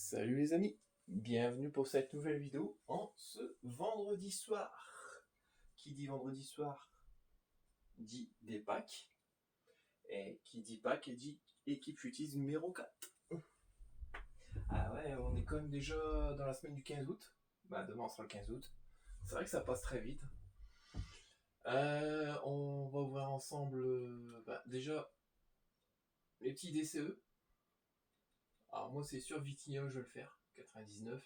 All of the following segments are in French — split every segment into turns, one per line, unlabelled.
Salut les amis, bienvenue pour cette nouvelle vidéo en ce vendredi soir. Qui dit vendredi soir dit des packs, et qui dit pack dit équipe futis numéro 4. Ah ouais, on est quand même déjà dans la semaine du 15 août. Bah demain sera le 15 août. C'est vrai que ça passe très vite. On va ouvrir ensemble déjà les petits DCE. Alors moi c'est sûr Vitinha, je vais le faire, 99.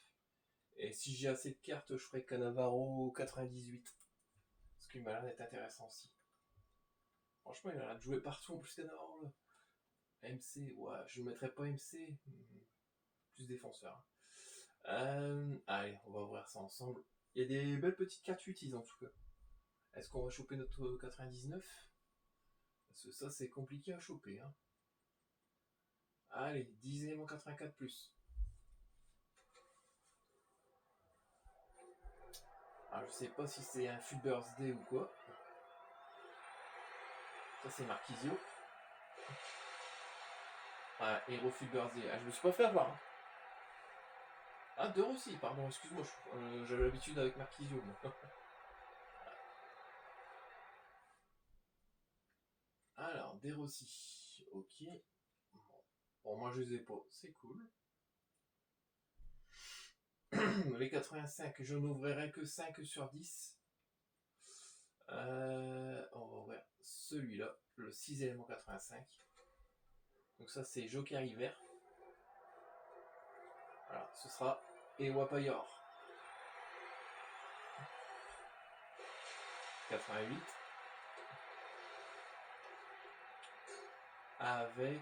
Et si j'ai assez de cartes, je ferai Cannavaro 98. Ce qui m'a l'air d'être intéressant aussi. Franchement, il a l'air de jouer partout en plus Cannavaro là. MC, ouais, je ne mettrais pas MC. Plus défenseur. Allez, on va ouvrir ça ensemble. Il y a des belles petites cartes utiles en tout cas. Est-ce qu'on va choper notre 99? Parce que ça, c'est compliqué à choper. Hein. Allez, 10 éléments 84 plus. Alors, je sais pas si c'est un Fut Birthday ou quoi. Ça, c'est Marquisio. Ah, Hero Fut Birthday. Ah, je me suis pas fait avoir. Hein. Ah, De Rossi, pardon, excuse-moi. J'avais l'habitude avec Marquisio, moi. Alors, De Rossi. Ok. Bon, moi, je les ai pas. C'est cool. Les 85, je n'ouvrirai que 5 sur 10. On va ouvrir celui-là, le 6 élément 85. Donc ça, c'est Joker Hiver. Voilà, ce sera Ewapayor. 88. Avec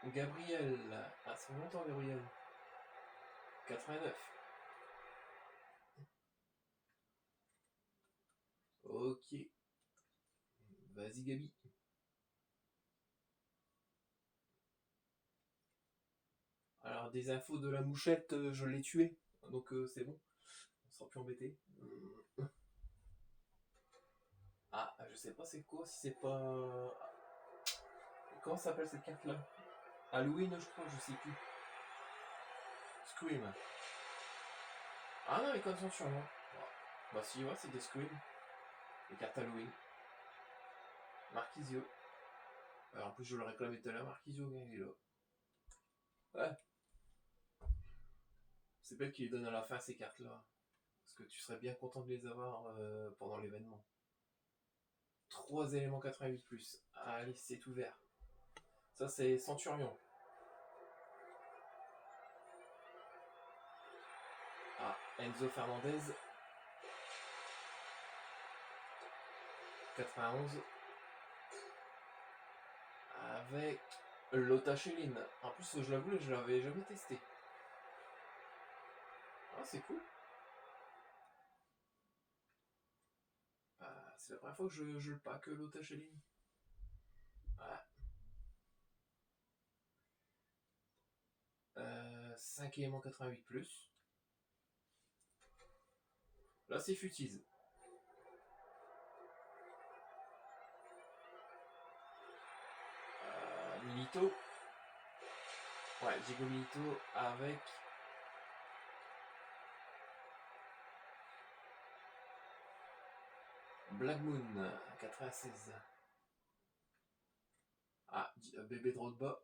Gabriel. Ah, c'est longtemps, Gabriel. 89. Ok. Vas-y, Gabi. Alors, des infos de la mouchette, je l'ai tué. Donc, c'est bon. On sera plus embêté. Ah, je sais pas c'est quoi, si c'est pas... Comment s'appelle cette carte-là? Halloween, je crois, je sais plus. Scream. Ah non, les codes sont sur moi. Bah si, ouais, c'est des Scream. Les cartes Halloween. Marquisio. Alors, en plus, je le réclamais tout à l'heure, Marquisio, il est là. Ouais. C'est belle qu'il les donne à la fin, ces cartes-là. Parce que tu serais bien content de les avoir pendant l'événement. 3 éléments 88+. Plus. Allez, c'est ouvert. Ça, c'est Centurion. Ah, Enzo Fernandez. 91. Avec Lotta Schelin. En plus, je l'avoue, je l'avais jamais testé. Ah, c'est cool. Ah, c'est la première fois que je le pack Lotta Schelin. Ouais. 5 éléments 88+. Plus. Là, c'est Futise. Milito. Ouais, Diego Milito avec... Black Moon, 96. Ah, bébé Drogba.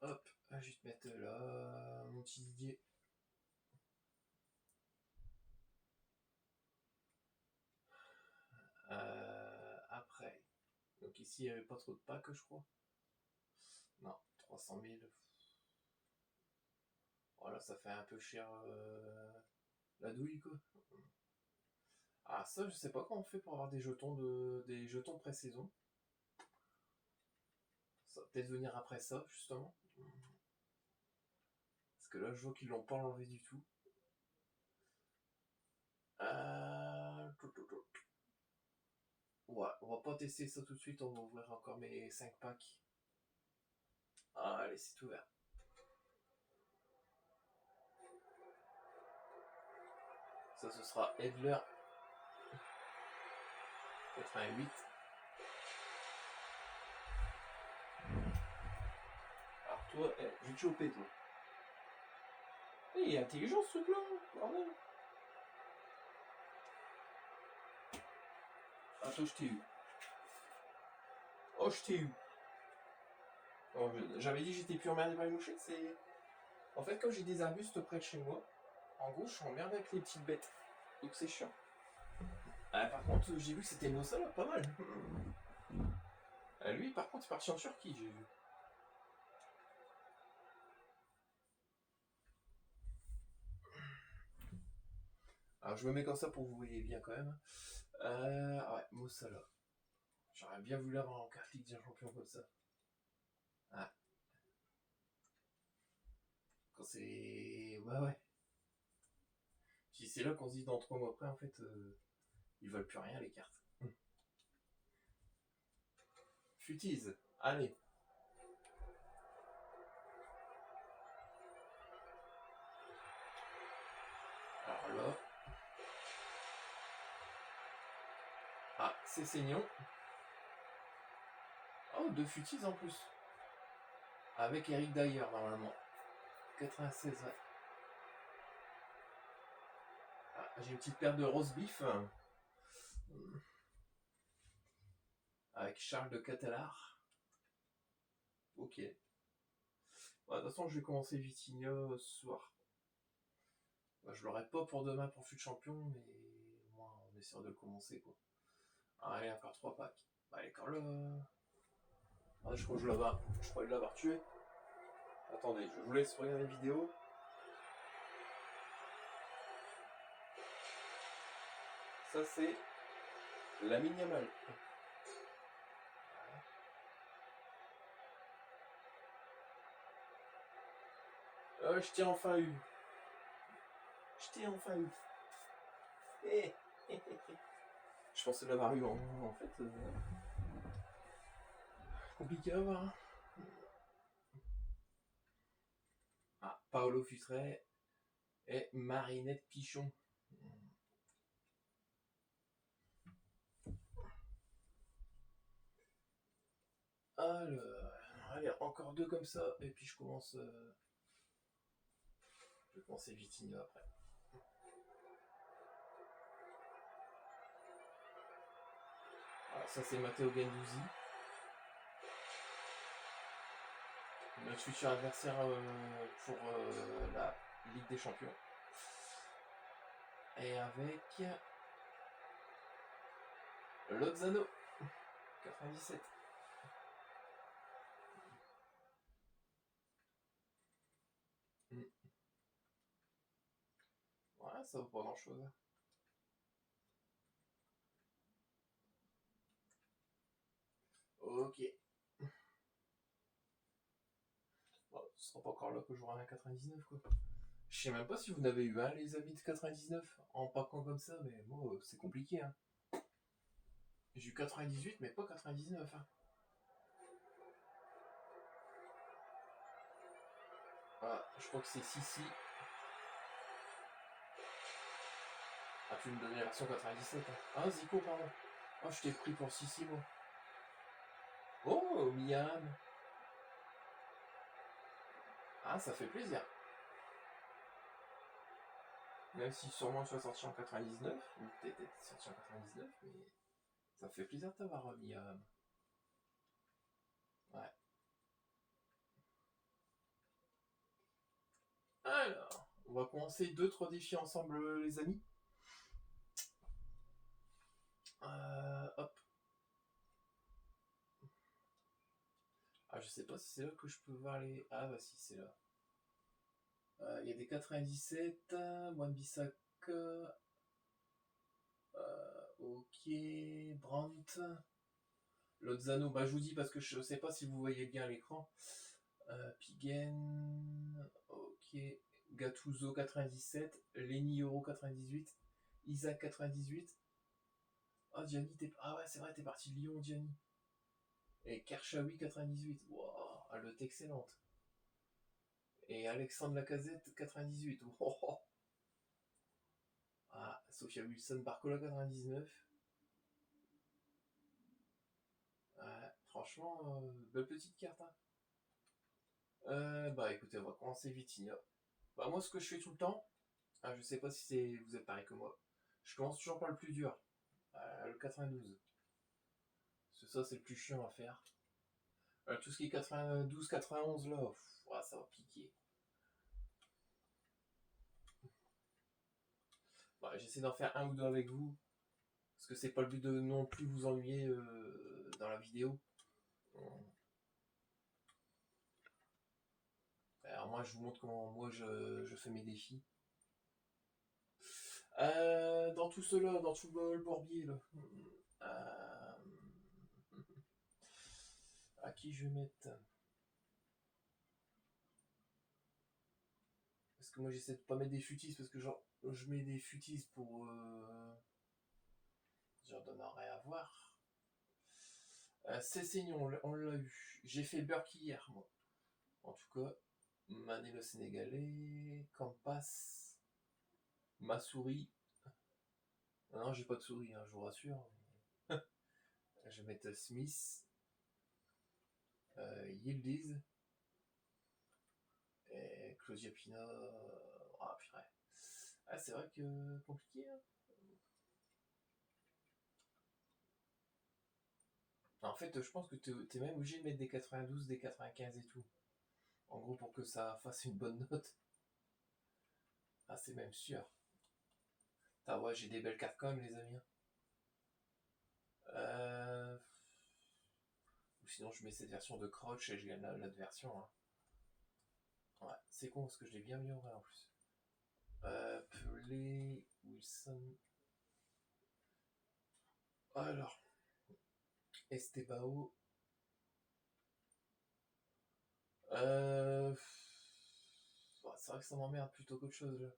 Hop, je vais te mettre là, mon petit Didier. Après, donc ici il n'y avait pas trop de packs, je crois. Non, 300 000. Voilà, ça fait un peu cher la douille, quoi. Ah, ça, je sais pas comment on fait pour avoir des jetons pré-saison. Ça va peut-être venir après ça, justement. Parce que là, je vois qu'ils l'ont pas enlevé du tout. Ouais, on va pas tester ça tout de suite, on va ouvrir encore mes 5 packs. Ah, allez, c'est ouvert. Ça, ce sera Edler 88. Alors, Toi, je vais te choper, toi. Il est intelligent, ce truc-là, bordel. Attends, je t'ai eu. Oh, je t'ai eu. Oh, j'avais dit que j'étais plus emmerdé par les mouchettes, c'est... En fait, comme j'ai des arbustes près de chez moi, en gros, je suis emmerdé avec les petites bêtes. Donc c'est chiant. Ah, par contre, j'ai vu que c'était Mossala, pas mal. Ah, lui, par contre, il est parti en Turquie, j'ai vu. Alors, je me mets comme ça pour que vous voyez bien quand même. Ouais, Mossala. J'aurais bien voulu avoir en carte Ligue des Champions comme ça. Ah. Quand c'est... Ouais. Puis c'est là qu'on se dit dans 3 mois après, en fait, ils veulent plus rien, les cartes. Futise. Allez. Alors là... Ah, c'est Seignon. Oh, 2 Futise en plus. Avec Eric Dyer, normalement. 96, ouais. Ah, j'ai une petite paire de roast beef. Avec Charles de Catalar. Ok. Bah, de toute façon, je vais commencer Vitinha ce soir. Bah, je l'aurai pas pour demain pour Fut Champion, mais moi, on essaiera de le commencer, quoi. Ah, allez, encore 3 packs. Bah, allez, quand là... Ah, je crois que je crois l'avoir tué. Attendez, je vous laisse regarder la vidéo. Ça, c'est la Yamal. Je t'ai enfin eu. Je pensais l'avoir eu en fait. Compliqué à avoir. Hein. Ah, Paolo Futret et Marinette Pichon. Alors, allez, encore 2 comme ça, et puis je commence. Je vais commencer Vitinho après. Alors, ça, c'est Matteo Guendouzi. Notre futur adversaire pour la Ligue des Champions. Et avec Lozano, 97. Ouais, ça vaut pas grand chose. Ok. Bon, ce sera pas encore là que j'aurai un 99, quoi. Je sais même pas si vous n'avez eu un, les amis de 99, en paquant comme ça, mais moi, c'est compliqué. Hein. J'ai eu 98, mais pas 99. Hein. Ah, je crois que c'est Sissi. Ah, tu me donnais la version 97. Hein. Ah, Zico, pardon. Ah, je t'ai pris pour Sissi, moi. Oh, Miam. Ah, ça fait plaisir. Même si sûrement tu vas sortir en 99, ou peut-être sorti en 99, mais ça fait plaisir de t'avoir Miam. Ouais. Alors, on va commencer 2-3 défis ensemble, les amis. Hop. Ah, je sais pas si c'est là que je peux voir les... Ah, bah si, c'est là. Il y a des 97, Wan-Bissaka, ok, Brandt, Lozano, bah je vous dis parce que je sais pas si vous voyez bien l'écran. Pigen, ok, Gattuso 97, Lenny Euro 98, Isaac 98. Ah, Gianni, ah ouais, c'est vrai, t'es parti de Lyon, Gianni. Et Kershawi 98, wow, elle est excellente. Et Alexandre Lacazette 98, wow. Ah, Sophia Wilson, Barcola 99. Ouais, franchement, belle petite carte. Hein. Bah écoutez, on va commencer Vitinha. Bah moi, ce que je fais tout le temps, je sais pas si vous êtes pareil que moi, je commence toujours par le plus dur, le 92. Parce que ça, c'est le plus chiant à faire. Tout ce qui est 92, 91, là, ça va piquer. Bah, j'essaie d'en faire un ou deux avec vous, parce que c'est pas le but de non plus vous ennuyer dans la vidéo. Alors moi, je vous montre comment moi je fais mes défis. Dans tout cela, dans tout le bourbier, là. Euh, à qui je vais mettre? Parce que moi, j'essaie de pas mettre des futis, parce que genre, je mets des futis pour... j'en donne rien à voir. Cessignon, on l'a eu. J'ai fait Burke hier, moi. En tout cas, Mané le Sénégalais, Campas, ma souris. Non, j'ai pas de souris, hein, je vous rassure. Je vais mettre Smith, Yildiz, et Claudia Pina. Ah, purée. Ah, c'est vrai que compliqué, hein. En fait, je pense que t'es même obligé de mettre des 92, des 95 et tout. En gros, pour que ça fasse une bonne note. Ah, c'est même sûr. Ouais, j'ai des belles cartes quand même, les amis. Ou sinon, je mets cette version de Crouch et je gagne l'autre version. Hein. Ouais, c'est con parce que je l'ai bien mis en vrai en plus. Play, Wilson. Alors, Estebao. C'est vrai que ça m'emmerde plutôt qu'autre chose là.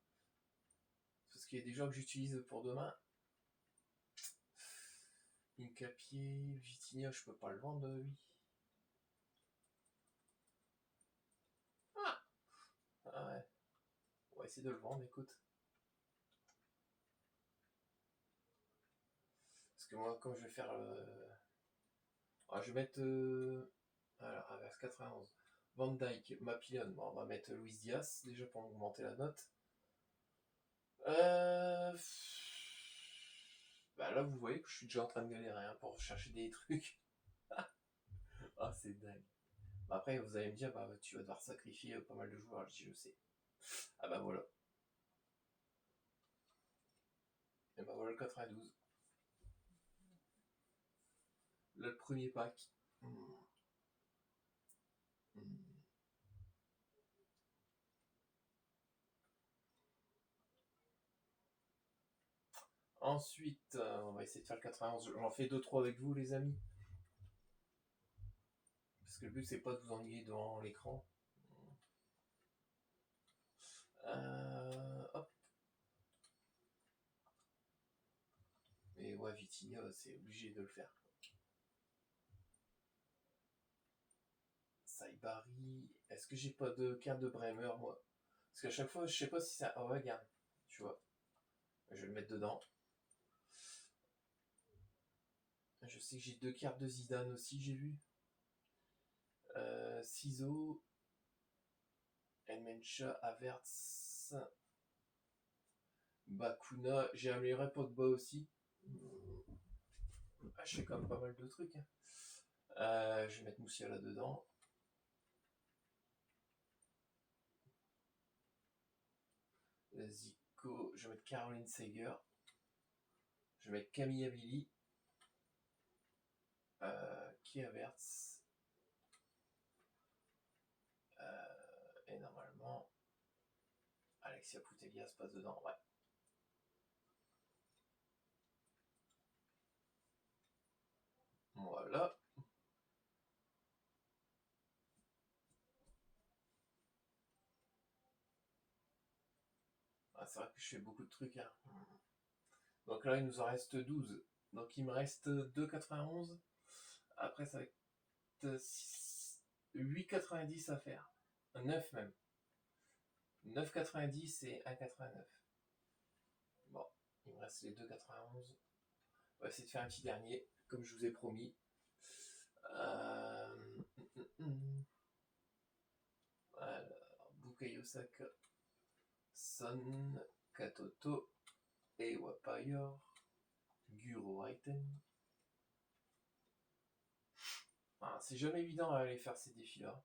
Parce qu'il y a des gens que j'utilise pour demain. Incapié, Vitinha, je peux pas le vendre, lui. Ah ouais. On va essayer de le vendre, écoute. Parce que moi, comme je vais faire... je vais mettre... Alors, inverse 91. Van Dyke, Mapillon. Bon, on va mettre Luis Diaz, déjà pour augmenter la note. Bah là, vous voyez que je suis déjà en train de galérer hein, pour chercher des trucs. Ah, c'est dingue. Bah après, vous allez me dire, bah tu vas devoir sacrifier pas mal de joueurs. Je dis, je sais. Ah bah voilà. Et bah voilà le 92. Là, le premier pack. Hmm. Hmm. Ensuite, on va essayer de faire le 91. J'en fais 2-3 avec vous, les amis. Parce que le but, c'est pas de vous ennuyer devant l'écran. Hop. Et ouais, Vitinha, c'est obligé de le faire. Saibari. Est-ce que j'ai pas de carte de Bremer, moi? Parce qu'à chaque fois, je sais pas si ça. Oh, regarde. Tu vois. Je vais le mettre dedans. Je sais que j'ai 2 cartes de Zidane aussi, j'ai vu. Ciseaux. Elmencha, Havertz. Bakuna. J'ai amélioré Pogba aussi. Je fais quand même pas mal de trucs. Hein. Je vais mettre Moussiala dedans. Zico. Je vais mettre Caroline Seger. Je vais mettre Camilla Billy. Qui Havertz. Et normalement, Alexia Putellas passe dedans. Ouais. Voilà. C'est vrai que je fais beaucoup de trucs. Hein. Donc là, il nous en reste 12. Donc il me reste 2,91. Après, ça va être 8,90 à faire. 9 même. 9,90 et 1,89. Bon, il me reste les 2,91. On va essayer de faire un petit dernier, comme je vous ai promis. Fukai Osaka, Son, Katoto, Ewa Payor, Guro Raiten. C'est jamais évident à aller faire ces défis-là.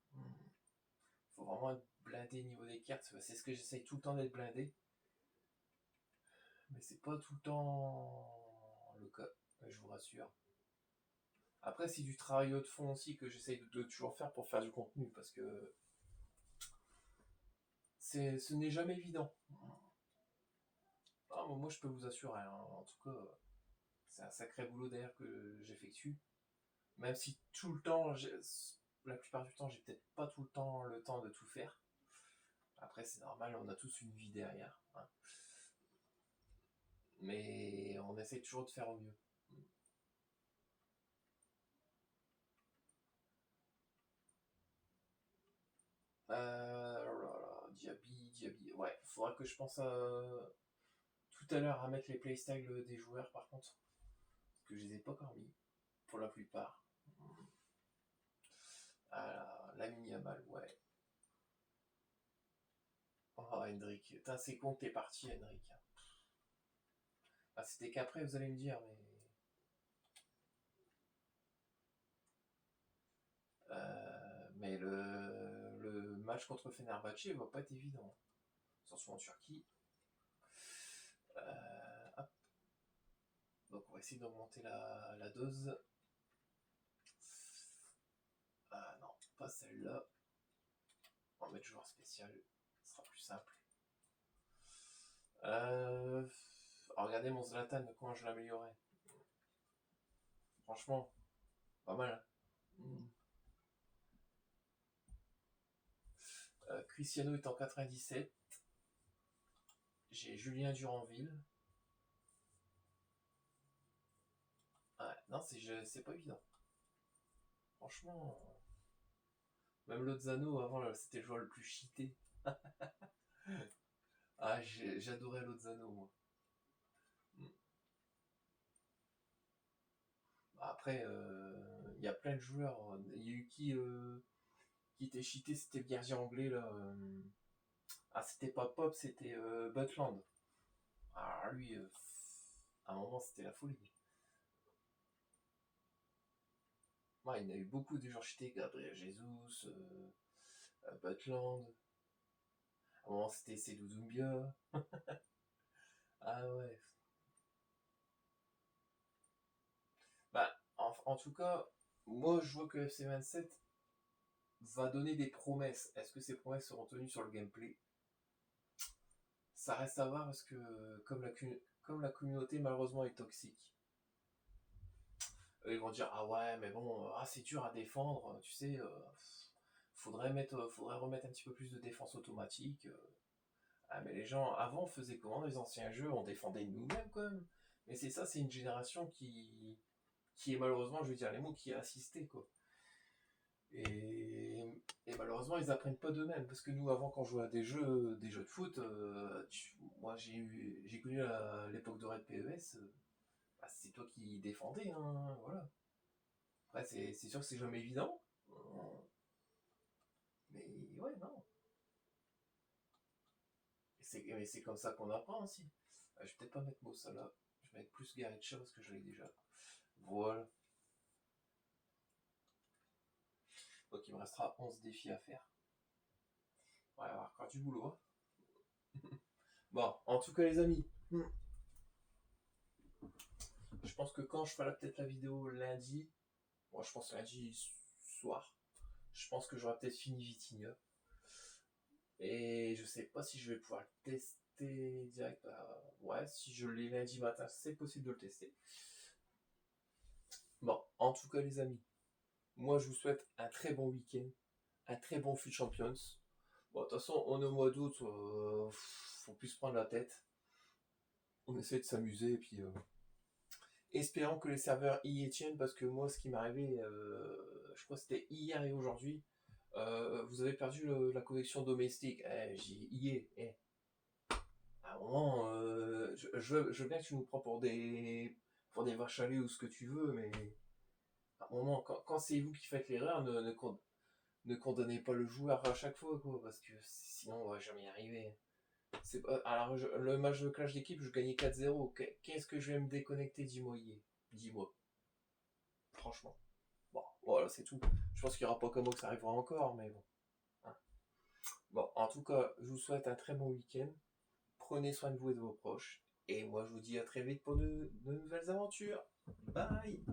Faut vraiment être blindé niveau des cartes. C'est ce que j'essaye tout le temps d'être blindé. Mais c'est pas tout le temps le cas, je vous rassure. Après, c'est du travail de fond aussi que j'essaye de toujours faire pour faire du contenu, parce que ce n'est jamais évident. Moi, je peux vous assurer, hein, en tout cas, c'est un sacré boulot derrière que j'effectue. Même si tout le temps, la plupart du temps, j'ai peut-être pas tout le temps de tout faire. Après, c'est normal, on a tous une vie derrière. Hein. Mais on essaie toujours de faire au mieux. Diaby. Ouais, faudra que je pense tout à l'heure à mettre les playstyles des joueurs par contre. Parce que je les ai pas encore mis, pour la plupart. Lamine Yamal, ouais. Oh, Hendrick. Putain, c'est con que t'es parti, Hendrick. C'était qu'après, vous allez me dire, mais... mais le match contre Fenerbahçe va pas être évident. Surtout en Turquie. Hop. Donc on va essayer d'augmenter la dose. Ah non, pas celle-là. On va mettre joueur spécial. Ce sera plus simple. Regardez mon Zlatan, comment je l'améliorais. Franchement, pas mal. Cristiano est en 97. J'ai Julien Duranville. Non, c'est pas évident. Franchement, même Lozano, avant, c'était le joueur le plus cheaté. J'adorais Lozano, moi. Après, il y a plein de joueurs. Il y a eu qui était cheaté, c'était le gardien anglais, là. C'était pas Pop, c'était Butland. Alors lui, à un moment, c'était la folie. Il y en a eu beaucoup de joueurs cheatés, Gabriel Jesus, Butland. À un moment, c'était Seydou Doumbia. Ah ouais. En tout cas, moi, je vois que FC27 va donner des promesses. Est-ce que ces promesses seront tenues sur le gameplay? Ça reste à voir parce que comme la communauté malheureusement est toxique, ils vont dire ah ouais mais bon c'est dur à défendre, tu sais, faudrait remettre un petit peu plus de défense automatique. Mais les gens avant faisaient comment dans les anciens jeux, on défendait nous-mêmes quand même. Mais c'est une génération qui est malheureusement, je veux dire les mots, qui a assisté quoi. Et malheureusement, ils apprennent pas d'eux-mêmes. Parce que nous, avant, quand on jouait à des jeux de foot, moi j'ai connu l'époque dorée de PES, c'est toi qui défendais, hein, voilà. Après, c'est sûr que c'est jamais évident. Mais ouais, non. Mais c'est comme ça qu'on apprend aussi. Je vais peut-être pas mettre mot ça là. Je vais mettre plus Garetcha parce que je l'ai déjà. Voilà. Donc il me restera 11 défis à faire. On va avoir encore du boulot. Bon, en tout cas les amis, je pense que quand je ferai peut-être la vidéo lundi, je pense lundi soir, je pense que j'aurai peut-être fini Vitinha. Et je sais pas si je vais pouvoir le tester direct. Ouais, si je l'ai lundi matin, c'est possible de le tester. Bon, en tout cas les amis, moi je vous souhaite un très bon week-end, un très bon FUT Champions. Bon, de toute façon, on est au mois d'août, faut plus se prendre la tête. On essaie de s'amuser et puis espérons que les serveurs y tiennent parce que moi, ce qui m'est arrivé, je crois que c'était hier et aujourd'hui, vous avez perdu la connexion domestique. J'y y ai. À un moment, je veux bien que tu nous prends pour des vaches à lait ou ce que tu veux, mais à un moment, quand c'est vous qui faites l'erreur, ne condamnez pas le joueur à chaque fois, quoi, parce que sinon on va jamais y arriver. C'est pas... Alors, le match de clash d'équipe, je gagnais 4-0. Qu'est-ce que je vais me déconnecter, dis-moi, dis-moi. Franchement. Bon, voilà, c'est tout. Je pense qu'il n'y aura pas comme que ça arrivera encore, mais bon. Hein. Bon, en tout cas, je vous souhaite un très bon week-end. Prenez soin de vous et de vos proches. Et moi, je vous dis à très vite pour de nouvelles aventures. Bye!